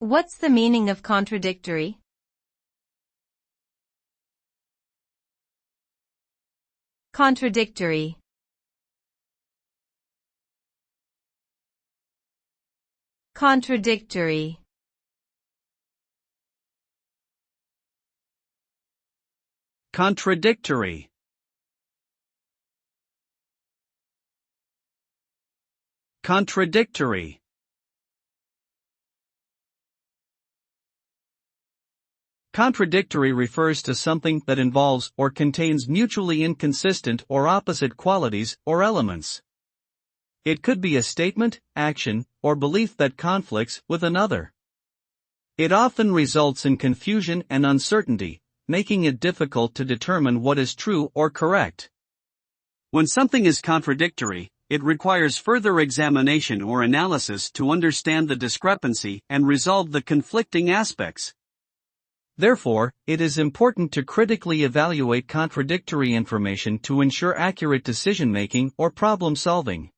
What's the meaning of contradictory? Contradictory. Contradictory. Contradictory. Contradictory. Contradictory refers to something that involves or contains mutually inconsistent or opposite qualities or elements. It could be a statement, action, or belief that conflicts with another. It often results in confusion and uncertainty, making it difficult to determine what is true or correct. When something is contradictory, it requires further examination or analysis to understand the discrepancy and resolve the conflicting aspects. Therefore, it is important to critically evaluate contradictory information to ensure accurate decision-making or problem-solving.